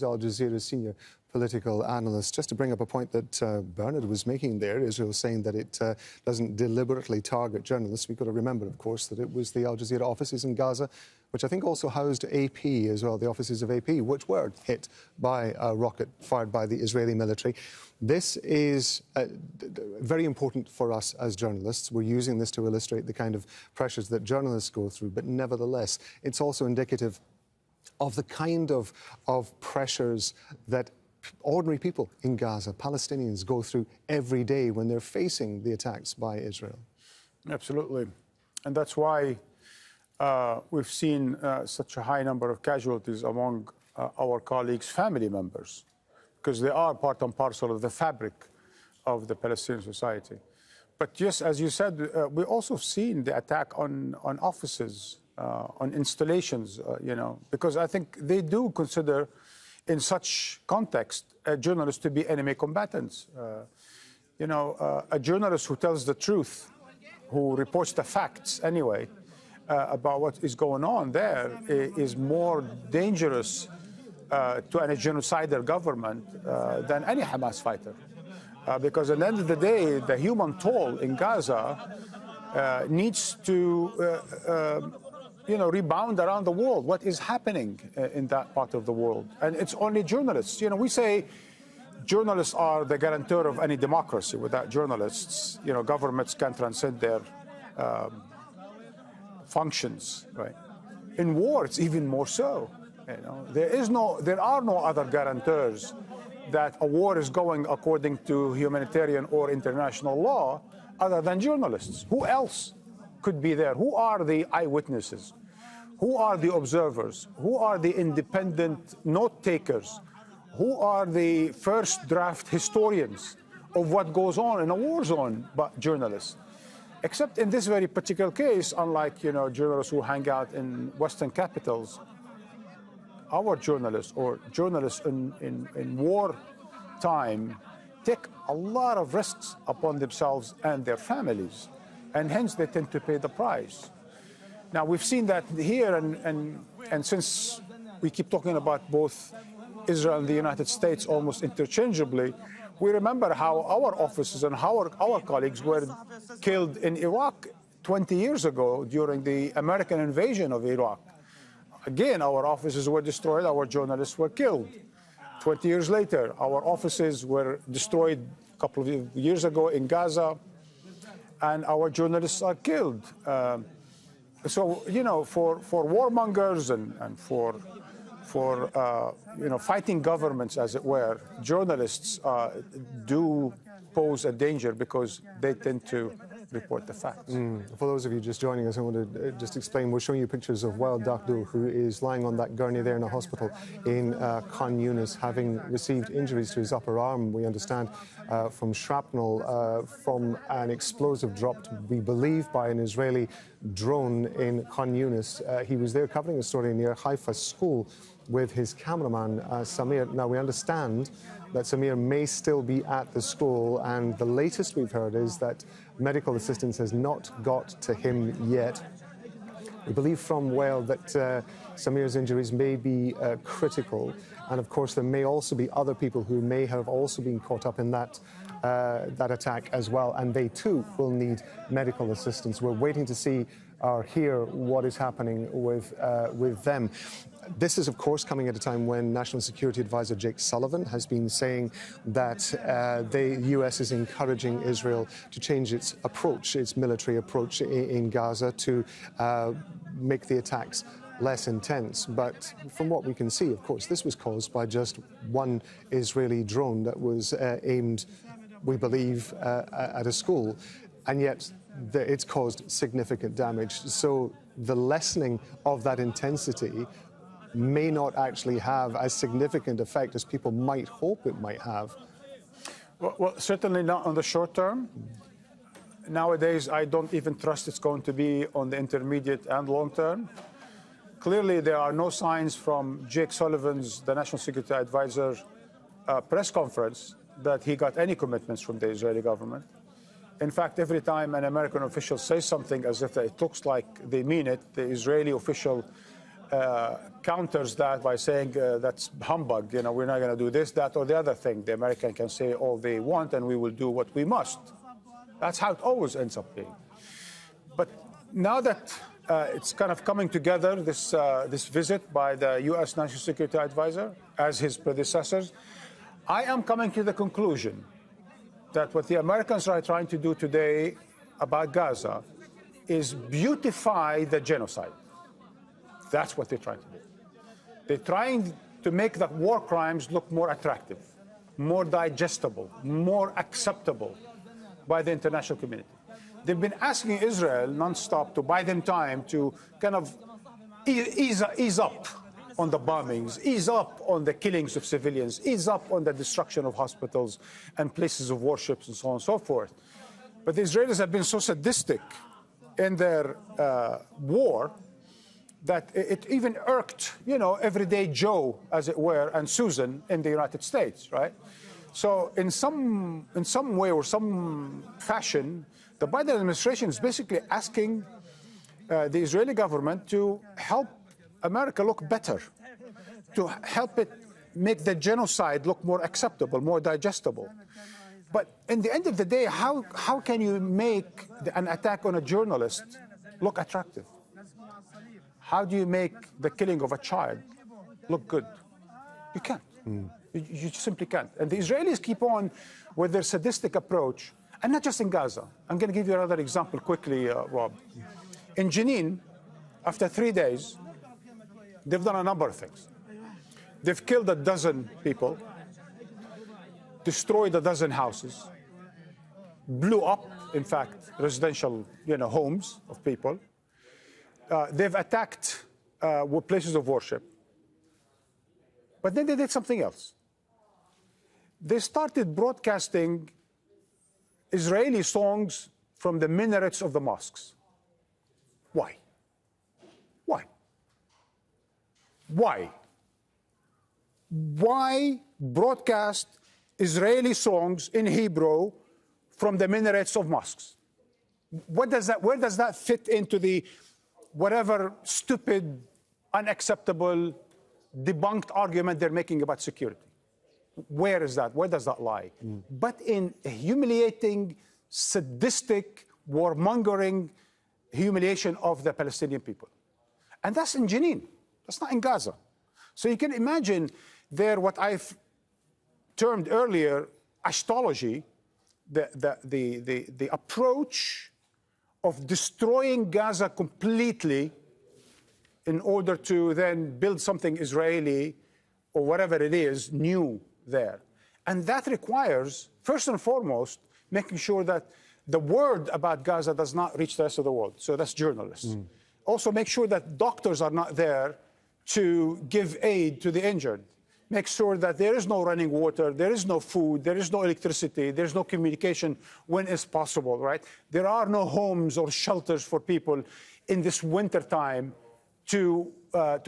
Al Jazeera's senior political analyst. Just to bring up a point that Bernard was making there, Israel saying that it doesn't deliberately target journalists. We've got to remember, of course, that it was the Al Jazeera offices in Gaza, which I think also housed AP as well, the offices of AP, which were hit by a rocket fired by the Israeli military. This is very important for us as journalists. We're using this to illustrate the kind of pressures that journalists go through, but nevertheless, it's also indicative of the kind of pressures that ordinary people in Gaza, Palestinians, go through every day when they're facing the attacks by Israel. Absolutely. And that's why we've seen such a high number of casualties among our colleagues' family members, because they are part and parcel of the fabric of the Palestinian society. But just as you said, we also have seen the attack on offices, on installations, because I think they do consider, in such context, a journalist to be enemy combatants. A journalist who tells the truth, who reports the facts anyway, about what is going on there is more dangerous to a genocidal government than any Hamas fighter. Because at the end of the day, the human toll in Gaza needs to rebound around the world. What is happening in that part of the world? And it's only journalists. We say journalists are the guarantor of any democracy. Without journalists, governments can transcend their functions, right? In war, it's even more so. There are no other guarantors that a war is going according to humanitarian or international law other than journalists. Who else could be there? Who are the eyewitnesses? Who are the observers? Who are the independent note takers? Who are the first draft historians of what goes on in a war zone but journalists? Except in this very particular case, unlike journalists who hang out in Western capitals, our journalists or journalists in wartime take a lot of risks upon themselves and their families, and hence they tend to pay the price. Now, we've seen that here, and since we keep talking about both Israel and the United States almost interchangeably, we remember how our officers and how our colleagues were killed in Iraq 20 years ago during the American invasion of Iraq. Again, our offices were destroyed, our journalists were killed. 20 years later, our offices were destroyed a couple of years ago in Gaza, and our journalists are killed. So, for warmongers and for fighting governments, as it were, journalists do pose a danger because they tend to report the facts. For those of you just joining us, I want to just explain. We're showing you pictures of Wael Dakdou, who is lying on that gurney there in a hospital in Khan Yunis, having received injuries to his upper arm, we understand, from shrapnel from an explosive dropped, we believe, by an Israeli drone in Khan Yunis. He was there covering a story near Haifa school with his cameraman, Samir. Now, we understand that Samir may still be at the school, and the latest we've heard is that medical assistance has not got to him yet. We believe from Wael that Samir's injuries may be critical, and of course there may also be other people who may have also been caught up in that attack as well, and they too will need medical assistance. We're waiting to see or hear what is happening with them. This is, of course, coming at a time when National Security Advisor Jake Sullivan has been saying that the U.S. is encouraging Israel to change its approach, its military approach in Gaza, to make the attacks less intense. But from what we can see, of course, this was caused by just one Israeli drone that was aimed, we believe, at a school, and yet it's caused significant damage. So the lessening of that intensity may not actually have as significant effect as people might hope it might have. Well, certainly not on the short term. Nowadays, I don't even trust it's going to be on the intermediate and long term. Clearly, there are no signs from Jake Sullivan's, the National Security Advisor, press conference that he got any commitments from the Israeli government. In fact, every time an American official says something as if it looks like they mean it, the Israeli official counters that by saying that's humbug. You know, we're not going to do this, that, or the other thing. The American can say all they want, and we will do what we must. That's how it always ends up being. But now that it's kind of coming together, this visit by the U.S. National Security Advisor as his predecessors, I am coming to the conclusion that what the Americans are trying to do today about Gaza is beautify the genocide. That's what they're trying to do. They're trying to make the war crimes look more attractive, more digestible, more acceptable by the international community. They've been asking Israel nonstop to buy them time to kind of ease up on the bombings, ease up on the killings of civilians, ease up on the destruction of hospitals and places of worship and so on and so forth. But the Israelis have been so sadistic in their war that it even irked, you know, everyday Joe, as it were, and Susan in the United States, right? So in some way or some fashion, the Biden administration is basically asking the Israeli government to help America look better, to help it make the genocide look more acceptable, more digestible. But in the end of the day, how can you make an attack on a journalist look attractive? How do you make the killing of a child look good? You can't. You simply can't. And the Israelis keep on with their sadistic approach, and not just in Gaza. I'm going to give you another example quickly, Rob. In Jenin, after 3 days, they've done a number of things. They've killed 12 people, destroyed 12 houses, blew up, in fact, residential, homes of people. They've attacked places of worship. But then they did something else. They started broadcasting Israeli songs from the minarets of the mosques. Why? Why? Why? Why broadcast Israeli songs in Hebrew from the minarets of mosques? Where does that fit into the whatever stupid, unacceptable, debunked argument they're making about security? Where is that? Where does that lie? But in a humiliating, sadistic, warmongering humiliation of the Palestinian people. And that's in Jenin. That's not in Gaza. So you can imagine there what I've termed earlier Ashtology, the approach of destroying Gaza completely in order to then build something Israeli or whatever it is new there. And that requires, first and foremost, making sure that the word about Gaza does not reach the rest of the world. So that's journalists. Also make sure that doctors are not there to give aid to the injured. Make sure that there is no running water, there is no food, there is no electricity, there is no communication when it's possible, right? There are no homes or shelters for people in this winter time to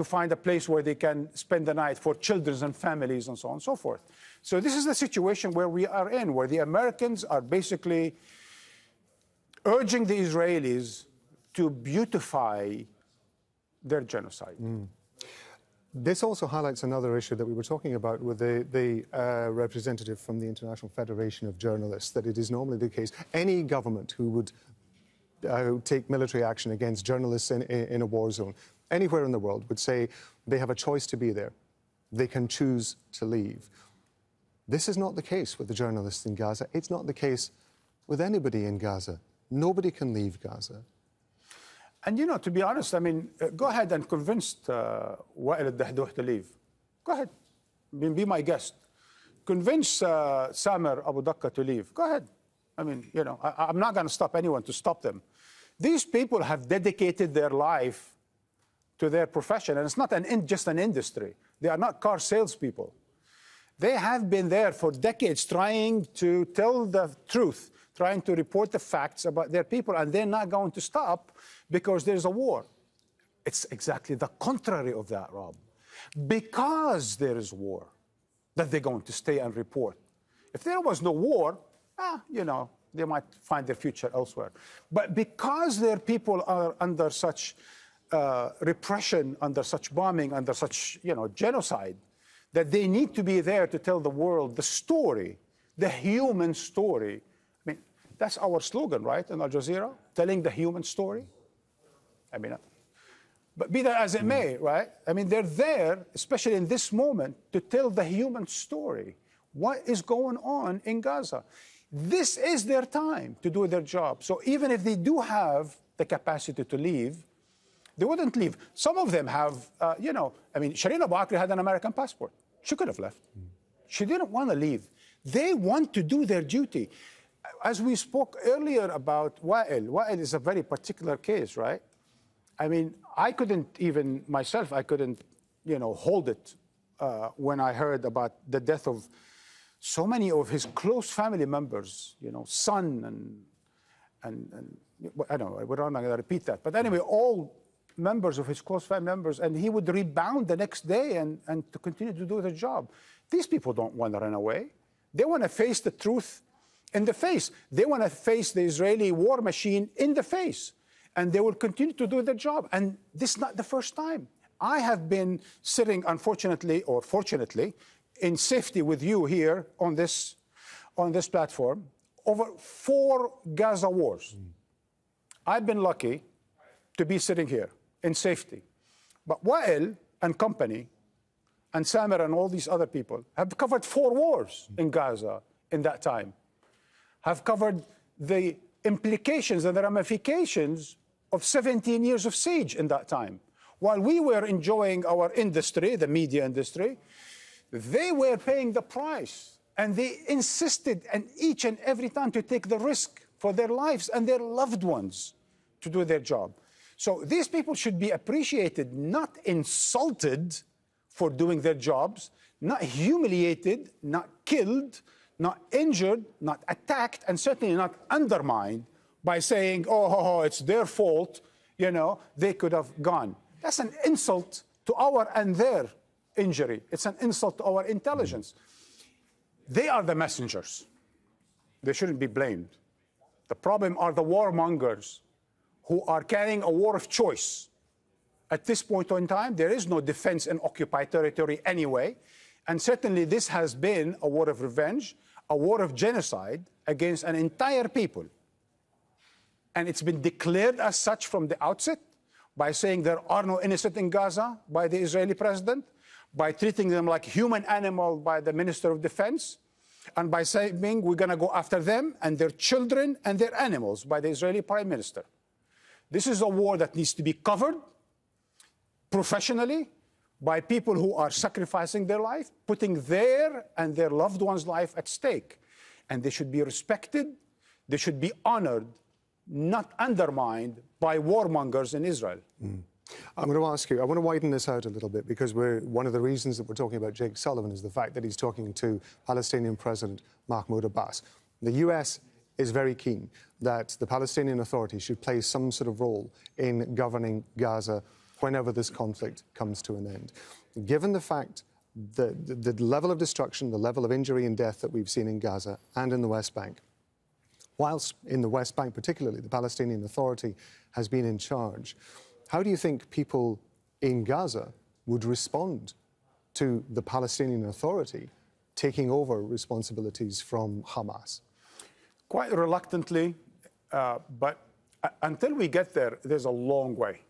find a place where they can spend the night for children and families and so on and so forth. So this is the situation where we are in, where the Americans are basically urging the Israelis to beautify their genocide. This also highlights another issue that we were talking about with the representative from the International Federation of Journalists, that it is normally the case any government who would take military action against journalists in a war zone anywhere in the world would say they have a choice to be there. They can choose to leave. This is not the case with the journalists in Gaza. It's not the case with anybody in Gaza. Nobody can leave Gaza. And, to be honest, I mean, go ahead and convince Wael al-Dahdouh to leave. Go ahead. Be my guest. Convince Samer Abu Dakka to leave. Go ahead. I mean, I'm not going to stop anyone to stop them. These people have dedicated their life to their profession, and it's not just an industry. They are not car salespeople. They have been there for decades trying to tell the truth, trying to report the facts about their people, and they're not going to stop because there's a war. It's exactly the contrary of that, Rob. Because there is war, that they're going to stay and report. If there was no war, they might find their future elsewhere. But because their people are under such repression, under such bombing, under such genocide, that they need to be there to tell the world the story, the human story. I mean, that's our slogan, right, in Al Jazeera, telling the human story. I mean, but be that as it may, right? I mean, they're there, especially in this moment, to tell the human story. What is going on in Gaza? This is their time to do their job. So even if they do have the capacity to leave, they wouldn't leave. Some of them have, I mean, Shireen Abu Akleh had an American passport. She could have left. She didn't want to leave. They want to do their duty. As we spoke earlier about Wa'il is a very particular case, right? I mean, I couldn't even, myself, I couldn't, hold it when I heard about the death of so many of his close family members, son and I don't know, we're not going to repeat that. But anyway, all members of his close family members, and he would rebound the next day and to continue to do the job. These people don't want to run away. They want to face the truth in the face. They want to face the Israeli war machine in the face. And they will continue to do their job. And this is not the first time. I have been sitting, unfortunately, or fortunately, in safety with you here on this platform over 4 Gaza wars. I've been lucky to be sitting here in safety. But Wa'il and company and Samer and all these other people have covered 4 wars in Gaza in that time, have covered the implications and the ramifications of 17 years of siege in that time. While we were enjoying our industry, the media industry, they were paying the price. And they insisted, and each and every time, to take the risk for their lives and their loved ones to do their job. So these people should be appreciated, not insulted for doing their jobs, not humiliated, not killed, not injured, not attacked, and certainly not undermined by saying, oh, it's their fault, they could have gone. That's an insult to our and their injury. It's an insult to our intelligence. They are the messengers. They shouldn't be blamed. The problem are the warmongers who are carrying a war of choice. At this point in time, there is no defense in occupied territory anyway. And certainly this has been a war of revenge, a war of genocide against an entire people. And it's been declared as such from the outset by saying there are no innocent in Gaza by the Israeli president, by treating them like human animal by the Minister of Defense, and by saying we're going to go after them and their children and their animals by the Israeli Prime Minister. This is a war that needs to be covered professionally by people who are sacrificing their life, putting their and their loved ones' life at stake. And they should be respected, they should be honored, not undermined by warmongers in Israel. I'm going to ask you, I want to widen this out a little bit, because one of the reasons that we're talking about Jake Sullivan is the fact that he's talking to Palestinian President Mahmoud Abbas. The US is very keen that the Palestinian Authority should play some sort of role in governing Gaza whenever this conflict comes to an end. Given the fact that the level of destruction, the level of injury and death that we've seen in Gaza and in the West Bank, whilst in the West Bank particularly, the Palestinian Authority has been in charge, how do you think people in Gaza would respond to the Palestinian Authority taking over responsibilities from Hamas? Quite reluctantly, but until we get there, there's a long way,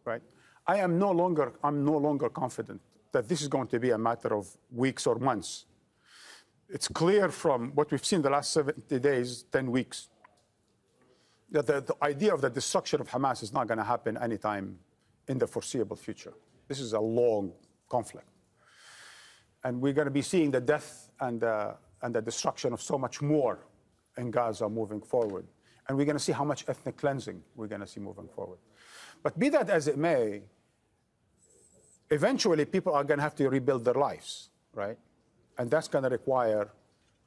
right? I'm no longer confident that this is going to be a matter of weeks or months. It's clear from what we've seen the last 70 days, 10 weeks, that the idea of the destruction of Hamas is not going to happen anytime in the foreseeable future. This is a long conflict. And we're going to be seeing the death and the destruction of so much more in Gaza moving forward. And we're going to see how much ethnic cleansing we're going to see moving forward. But be that as it may, eventually people are going to have to rebuild their lives, right? And that's going to require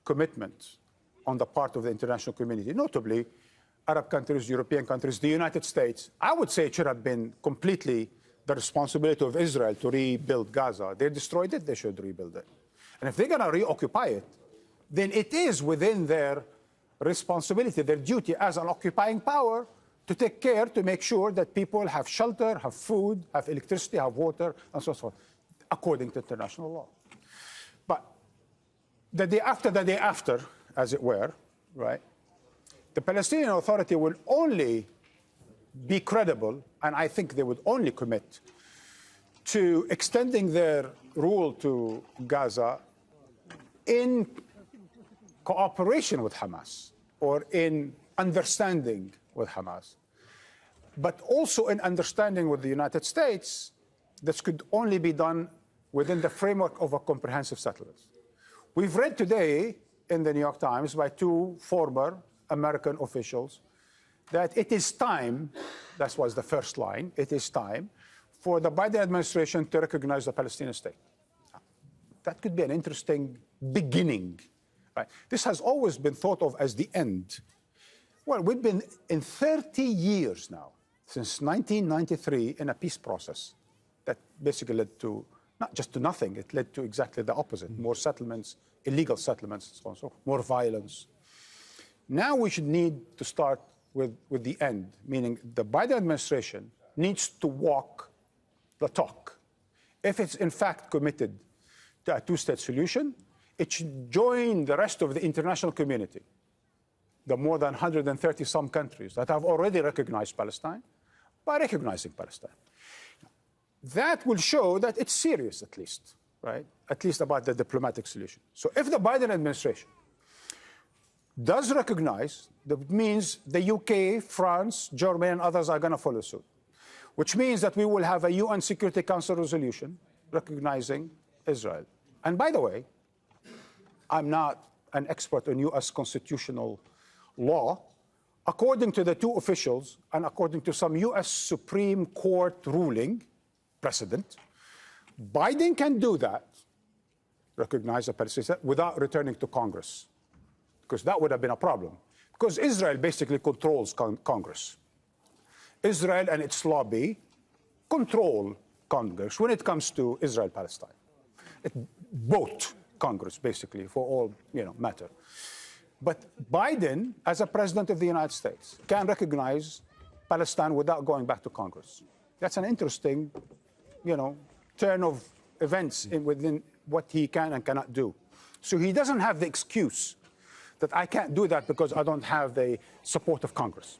commitment on the part of the international community, notably Arab countries, European countries, the United States. I would say it should have been completely the responsibility of Israel to rebuild Gaza. They destroyed it, they should rebuild it. And if they're going to reoccupy it, then it is within their responsibility, their duty as an occupying power, to take care to make sure that people have shelter, have food, have electricity, have water, and so forth, according to international law. But the day after, as it were, right, the Palestinian Authority will only be credible, and I think they would only commit to extending their rule to Gaza in cooperation with Hamas or in understanding with Hamas, but also in understanding with the United States. This could only be done within the framework of a comprehensive settlement. We've read today in the New York Times by two former American officials that it is time, that was the first line, it is time for the Biden administration to recognize the Palestinian state. That could be an interesting beginning. Right? This has always been thought of as the end. Well, we've been in 30 years now, since 1993, in a peace process that basically led to, not just to nothing, it led to exactly the opposite, more settlements, illegal settlements, and so on and so forth, more violence. Now we should need to start with the end, meaning the Biden administration needs to walk the talk. If it's in fact committed to a two-state solution, it should join the rest of the international community, the more than 130-some countries that have already recognized Palestine, by recognizing Palestine. That will show that it's serious, at least, right? At least about the diplomatic solution. So if the Biden administration does recognize, that means the UK, France, Germany, and others are going to follow suit, which means that we will have a UN Security Council resolution recognizing Israel. And by the way, I'm not an expert on US constitutional law. According to the two officials and according to some US Supreme Court ruling precedent, Biden can do that, recognize the Palestinian state, without returning to Congress, because that would have been a problem. Because Israel basically controls Congress. Israel and its lobby control Congress when it comes to Israel-Palestine. It both Congress, basically, for all matter. But Biden, as a president of the United States, can recognize Palestine without going back to Congress. That's an interesting, turn of events within what he can and cannot do. So he doesn't have the excuse that I can't do that because I don't have the support of Congress.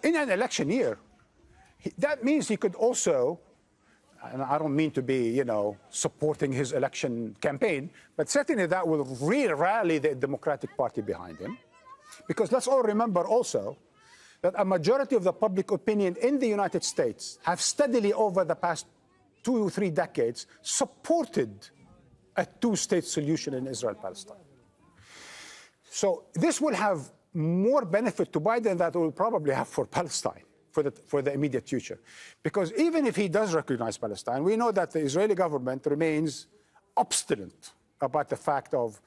In an election year, that means he could also, and I don't mean to be, supporting his election campaign, but certainly that will really rally the Democratic Party behind him. Because let's all remember also that a majority of the public opinion in the United States have steadily over the past 2 or 3 decades supported a two-state solution in Israel-Palestine. So this will have more benefit to Biden than it will probably have for Palestine, for the immediate future. Because even if he does recognize Palestine, we know that the Israeli government remains obstinate about the fact of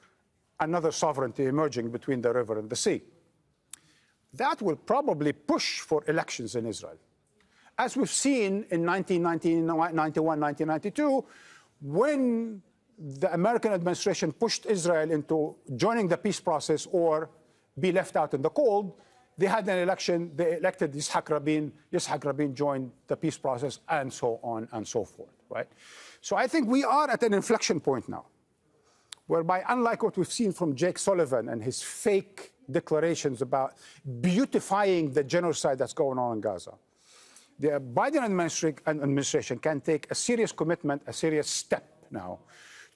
another sovereignty emerging between the river and the sea. That will probably push for elections in Israel. As we've seen in 1991, 1992, when the American administration pushed Israel into joining the peace process or be left out in the cold, they had an election, they elected Yitzhak Rabin. Yitzhak Rabin joined the peace process, and so on and so forth, right? So I think we are at an inflection point now, whereby, unlike what we've seen from Jake Sullivan and his fake declarations about beautifying the genocide that's going on in Gaza, the Biden administration can take a serious commitment, a serious step now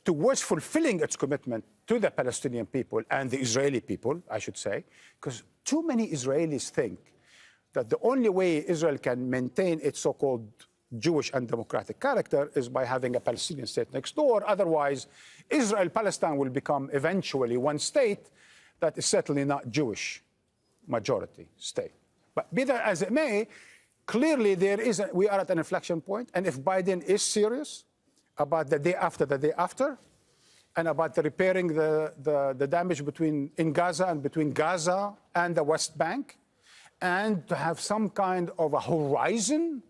towards fulfilling its commitment to the Palestinian people and the Israeli people, I should say, because too many Israelis think that the only way Israel can maintain its so-called Jewish and democratic character is by having a Palestinian state next door. Otherwise, Israel-Palestine will become eventually one state that is certainly not Jewish majority state. But be that as it may, clearly we are at an inflection point, and if Biden is serious about the day after, and about repairing the damage in Gaza and between Gaza and the West Bank, and to have some kind of a horizon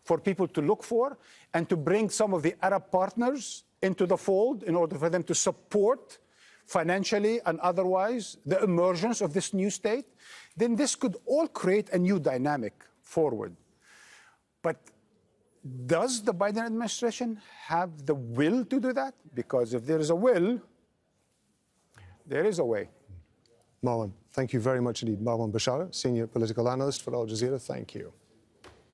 for people to look for, and to bring some of the Arab partners into the fold in order for them to support financially and otherwise, the emergence of this new state, then this could all create a new dynamic forward. But does the Biden administration have the will to do that? Because if there is a will, there is a way. Marwan, thank you very much indeed. Marwan Bishara, senior political analyst for Al Jazeera, thank you.